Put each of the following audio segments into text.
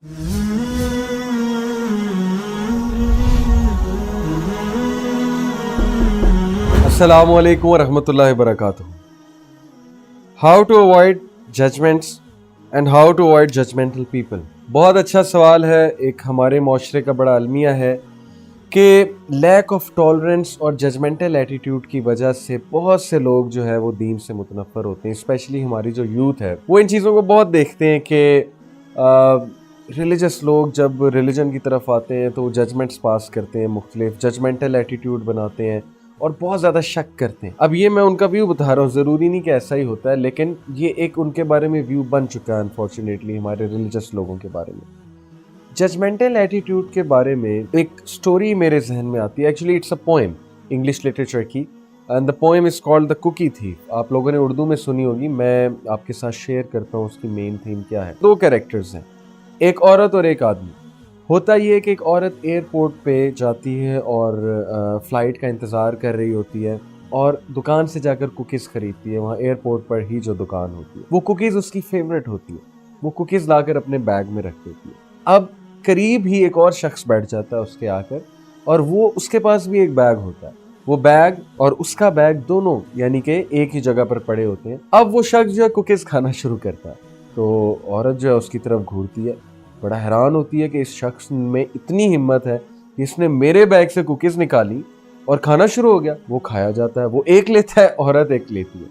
अस्सलामु अलैकुम वरहमतुल्लाहि वबरकातुहू। How to avoid judgements and how to avoid judgemental people. बहुत अच्छा सवाल है। एक हमारे माशरे का बड़ा अलमिया है कि लैक ऑफ टॉलरेंस और जजमेंटल एटीट्यूड की वजह से बहुत से लोग जो है वो दीन से मुतनफ़र होते हैं। स्पेशली हमारी जो यूथ है वो इन चीज़ों को बहुत देखते हैं कि रिलीजियस लोग जब रिलीजन की तरफ आते हैं तो वो जजमेंट्स पास करते हैं, मुख्तलिफ जजमेंटल एटीट्यूड बनाते हैं और बहुत ज़्यादा शक करते हैं। अब ये मैं उनका व्यू बता रहा हूँ, ज़रूरी नहीं कि ऐसा ही होता है, लेकिन ये एक उनके बारे में व्यू बन चुका है अनफॉर्चुनेटली हमारे रिलीजियस लोगों के बारे में। जजमेंटल एटीट्यूड के बारे में एक स्टोरी मेरे जहन में आती है। Actually it's a poem English literature की, and the poem is called the cookie thief. आप लोगों ने उर्दू में सुनी होगी, मैं आपके साथ शेयर करता हूँ उसकी मेन थीम क्या है। दो कैरेक्टर्स हैं, एक औरत और एक आदमी। होता ये है कि एक औरत एयरपोर्ट पे जाती है और फ़्लाइट का इंतज़ार कर रही होती है और दुकान से जाकर कुकीज़ ख़रीदती है। वहाँ एयरपोर्ट पर ही जो दुकान होती है वो कुकीज़ उसकी फेवरेट होती है। वो कुकीज़ लाकर अपने बैग में रख देती है। अब करीब ही एक और शख्स बैठ जाता है उसके आकर, और वो उसके पास भी एक बैग होता है। वो बैग और उसका बैग दोनों यानी कि एक ही जगह पर पड़े होते हैं। अब वो शख्स जो है कुकीज़ खाना शुरू करता है, तो औरत जो है उसकी तरफ घूरती है, बड़ा हैरान होती है कि इस शख्स में इतनी हिम्मत है कि इसने मेरे बैग से कुकीज़ निकाली और खाना शुरू हो गया। वो खाया जाता है, वो एक लेता है, औरत एक लेती है।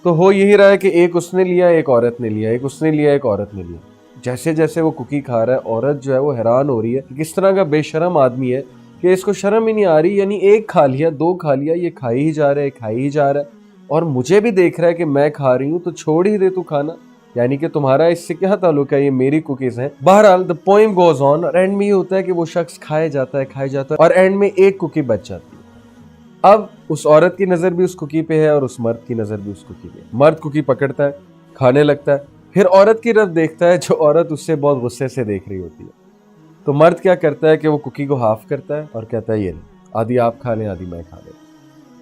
तो हो यही रहा है कि एक उसने लिया, एक औरत ने लिया, एक उसने लिया, एक औरत ने लिया। जैसे जैसे वो कुकी खा रहा है, औरत जो है वो हैरान हो रही है कि किस तरह का बेशरम आदमी है कि इसको शर्म ही नहीं आ रही। यानी एक खा लिया, दो खा लिया, ये खाई ही जा रहा है, खाई ही जा रहा है, और मुझे भी देख रहा है कि मैं खा रही हूँ, तो छोड़ ही दे तू खाना। यानी कि तुम्हारा इससे क्या ताल्लुक है, ये मेरी कुकीज़ हैं। बहरहाल द पोएम गोज ऑन, और एंड में ये होता है कि वो शख्स खाए जाता है, और एंड में एक कुकी बच जाती है। अब उस औरत की नज़र भी उस कुकी पे है और उस मर्द की नज़र भी उस कुकी पे है। मर्द कुकी पकड़ता है, खाने लगता है, फिर औरत की तरफ देखता है, जो औरत उससे बहुत गुस्से से देख रही होती है। तो मर्द क्या करता है कि वो कुकी को हाफ करता है और कहता है ये ले, आधी आप खा लें, आधी मैं खा लें।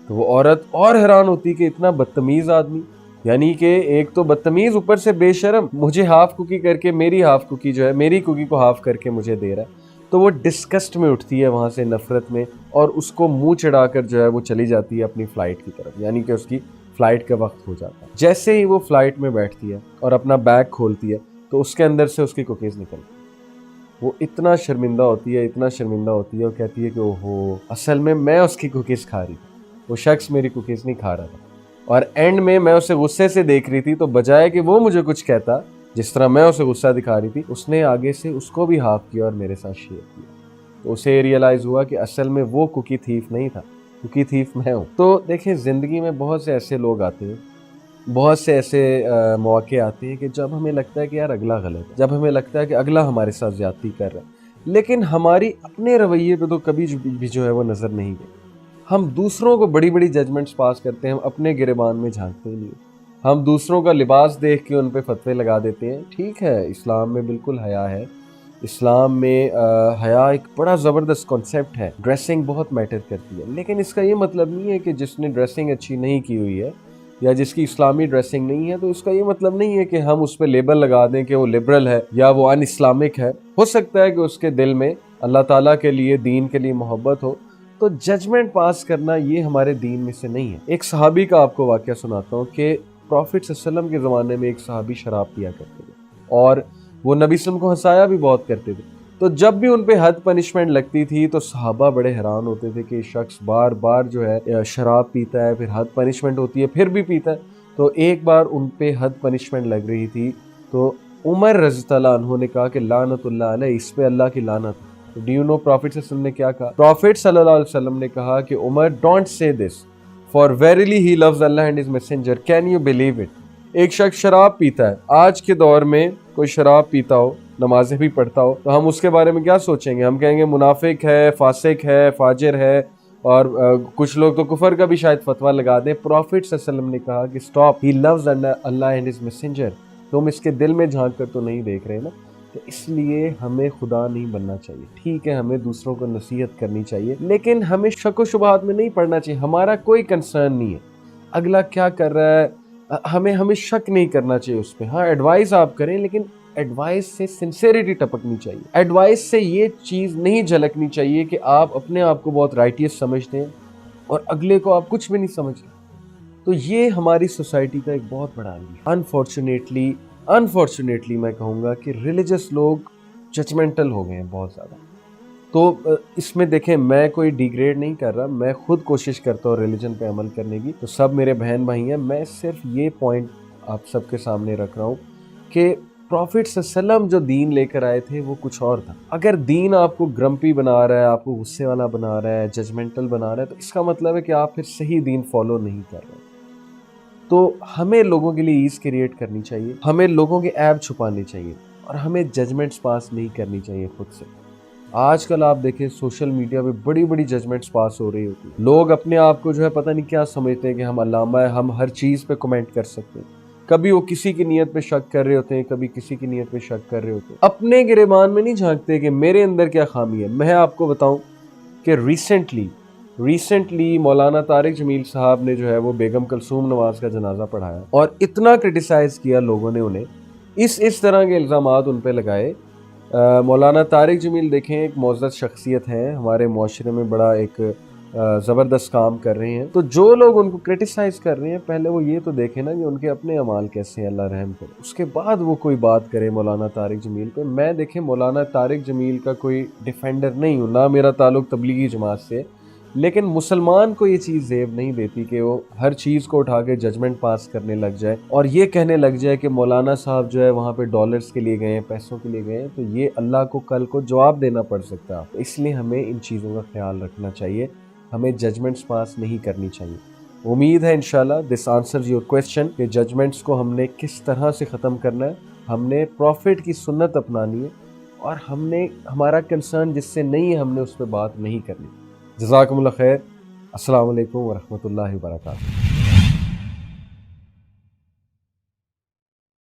तो वो औरत और हैरान होती है कि इतना बदतमीज़ आदमी, यानी कि एक तो बदतमीज़ ऊपर से बेशरम, मुझे हाफ कुकी करके मेरी हाफ कुकी जो है, मेरी कुकी को हाफ करके मुझे दे रहा है। तो वो डिस्गस्ट में उठती है वहाँ से, नफ़रत में, और उसको मुंह चढ़ाकर जो है वो चली जाती है अपनी फ़्लाइट की तरफ। यानी कि उसकी फ़्लाइट का वक्त हो जाता है। जैसे ही वो फ़्लाइट में बैठती है और अपना बैग खोलती है तो उसके अंदर से उसकी कुकीज़ निकलती है। वो इतना शर्मिंदा होती है, इतना शर्मिंदा होती है, वो कहती है कि ओहो, असल में मैं उसकी कुकीज़ खा रही थी, वो शख्स मेरी कुकीज़ नहीं खा रहा था, और एंड में मैं उसे गुस्से से देख रही थी, तो बजाय कि वो मुझे कुछ कहता जिस तरह मैं उसे गुस्सा दिखा रही थी, उसने आगे से उसको भी हाफ किया और मेरे साथ शेयर किया। तो उसे रियलाइज़ हुआ कि असल में वो कुकी थीफ नहीं था, कुकी थीफ मैं हूँ। तो देखें, ज़िंदगी में बहुत से ऐसे लोग आते हैं, बहुत से ऐसे मौके आते हैं कि जब हमें लगता है कि यार अगला गलत है, जब हमें लगता है कि अगला हमारे साथ ज़्यादती कर रहा है, लेकिन हमारी अपने रवैये पे तो कभी भी जो है वो नज़र नहीं गई। हम दूसरों को बड़ी बड़ी जजमेंट्स पास करते हैं, हम अपने गिरेबान में झांकते ही नहीं। हम दूसरों का लिबास देख के उन पे फतवे लगा देते हैं। ठीक है, इस्लाम में बिल्कुल हया है, इस्लाम में हया एक बड़ा ज़बरदस्त कॉन्सेप्ट है, ड्रेसिंग बहुत मैटर करती है, लेकिन इसका ये मतलब नहीं है कि जिसने ड्रेसिंग अच्छी नहीं की हुई है या जिसकी इस्लामी ड्रेसिंग नहीं है, तो इसका ये मतलब नहीं है कि हम उस पर लेबल लगा दें कि वो लिबरल है या वो अन इस्लामिक है। हो सकता है कि उसके दिल में अल्लाह ताला के लिए, दीन के लिए मोहब्बत हो। तो जजमेंट पास करना ये हमारे दीन में से नहीं है। एक सहाबी का आपको वाक़या सुनाता हूँ कि प्रॉफिट सल्लल्लाहु अलैहि वसल्लम के ज़माने में एक सहाबी शराब पिया करते थे और वो नबी सल्लल्लाहु अलैहि वसल्लम को हंसाया भी बहुत करते थे। तो जब भी उन पे हद पनिशमेंट लगती थी तो सहाबा बड़े हैरान होते थे कि शख्स बार बार जो है शराब पीता है, फिर हद पनिशमेंट होती है, फिर भी पीता है। तो एक बार उन पे हद पनिशमेंट लग रही थी, तो उमर रज़ियल्लाहु अन्हु ने कहा कि लानतुल्लाह अलैह, इस पे अल्लाह की लानत। डू यू नो प्रॉफिट सल्लल्लाहु अलैहि वसल्लम ने क्या कहा? प्रॉफिट सल्लल्लाहु अलैहि वसल्लम ने कहा कि Umar, don't say this, for verily he loves Allah and his messenger, can you believe it. एक शख्स शराब पीता है, आज के दौर में कोई शराब पीता हो, नमाजें भी पढ़ता हो, तो हम उसके बारे में क्या सोचेंगे? हम कहेंगे मुनाफिक है, फासिक है, फाजिर है, और कुछ लोग तो कुफर का भी शायद फतवा लगा दें। प्रॉफिट सल्लल्लाहु अलैहि वसल्लम ने कहा कि stop, he loves Allah and his messenger. तुम इसके दिल में झांक कर तो नहीं देख रहे ना। तो इसलिए हमें खुदा नहीं बनना चाहिए। ठीक है, हमें दूसरों को नसीहत करनी चाहिए, लेकिन हमें शक व शुबहात में नहीं पड़ना चाहिए। हमारा कोई कंसर्न नहीं है अगला क्या कर रहा है, हमें शक नहीं करना चाहिए उस पर। हाँ, एडवाइस आप करें, लेकिन ایڈوائس سے سنسیریٹی ٹپکنی چاہیے. ایڈوائس سے یہ چیز نہیں جھلکنی چاہیے کہ آپ اپنے آپ کو بہت رائٹیس سمجھتے ہیں اور اگلے کو آپ کچھ بھی نہیں سمجھتے. تو یہ ہماری سوسائٹی کا ایک بہت بڑا عامل ہے. انفارچونیٹلی میں کہوں گا کہ ریلیجس لوگ ججمنٹل ہو گئے ہیں بہت زیادہ. تو اس میں دیکھیں میں کوئی ڈیگریڈ نہیں کر رہا, میں خود کوشش کرتا ہوں ریلیجن پہ عمل کرنے کی, تو سب میرے بہن بھائی ہیں. میں صرف یہ پوائنٹ آپ سب کے سامنے رکھ رہا ہوں کہ پروفٹ صلی اللہ علیہ وسلم جو دین لے کر آئے تھے وہ کچھ اور تھا. اگر دین آپ کو گرمپی بنا رہا ہے, آپ کو غصے والا بنا رہا ہے, ججمنٹل بنا رہا ہے, تو اس کا مطلب ہے کہ آپ پھر صحیح دین فالو نہیں کر رہے. تو ہمیں لوگوں کے لیے ایز کریٹ کرنی چاہیے, ہمیں لوگوں کے عیب چھپانے چاہیے, اور ہمیں ججمنٹس پاس نہیں کرنی چاہیے خود سے. آج کل آپ دیکھیں سوشل میڈیا پہ بڑی بڑی ججمنٹس پاس ہو رہی ہوتی ہیں. لوگ اپنے آپ کو جو ہے پتہ نہیں کیا سمجھتے ہیں کہ ہم علامہ ہیں, ہم ہر چیز پہ کمنٹ کر سکتے ہیں. کبھی وہ کسی کی نیت پہ شک کر رہے ہوتے ہیں, کبھی کسی کی نیت پہ شک کر رہے ہوتے ہیں. اپنے گریبان میں نہیں جھانکتے کہ میرے اندر کیا خامی ہے. میں آپ کو بتاؤں کہ ریسنٹلی مولانا طارق جمیل صاحب نے جو ہے وہ بیگم کلثوم نواز کا جنازہ پڑھایا, اور اتنا کرٹیسائز کیا لوگوں نے انہیں, اس طرح کے الزامات ان پہ لگائے. مولانا طارق جمیل دیکھیں ایک معزز شخصیت ہے, ہمارے معاشرے میں بڑا ایک زبردست کام کر رہے ہیں. تو جو لوگ ان کو کرٹیسائز کر رہے ہیں, پہلے وہ یہ تو دیکھیں نا کہ ان کے اپنے اعمال کیسے ہیں, اللہ رحم کرے, اس کے بعد وہ کوئی بات کرے مولانا طارق جمیل پہ. میں دیکھیں مولانا طارق جمیل کا کوئی ڈیفینڈر نہیں ہوں, نہ میرا تعلق تبلیغی جماعت سے, لیکن مسلمان کو یہ چیز زیب نہیں دیتی کہ وہ ہر چیز کو اٹھا کے ججمنٹ پاس کرنے لگ جائے اور یہ کہنے لگ جائے کہ مولانا صاحب جو ہے وہاں پہ ڈالرز کے لیے گئے ہیں, پیسوں کے لیے گئے ہیں, تو یہ اللہ کو کل کو جواب دینا پڑ سکتا ہے. اس لیے ہمیں ان چیزوں کا خیال رکھنا چاہیے, ہمیں ججمنٹس پاس نہیں کرنی چاہیے. امید ہے انشاءاللہ دس آنسرز یور کویسچن کہ ججمنٹس کو ہم نے کس طرح سے ختم کرنا ہے. ہم نے پروفٹ کی سنت اپنانی ہے, اور ہمارا کنسرن جس سے نہیں ہے ہم نے اس پہ بات نہیں کرنی. جزاکم اللہ خیر. السلام علیکم ورحمۃ اللہ وبرکاتہ.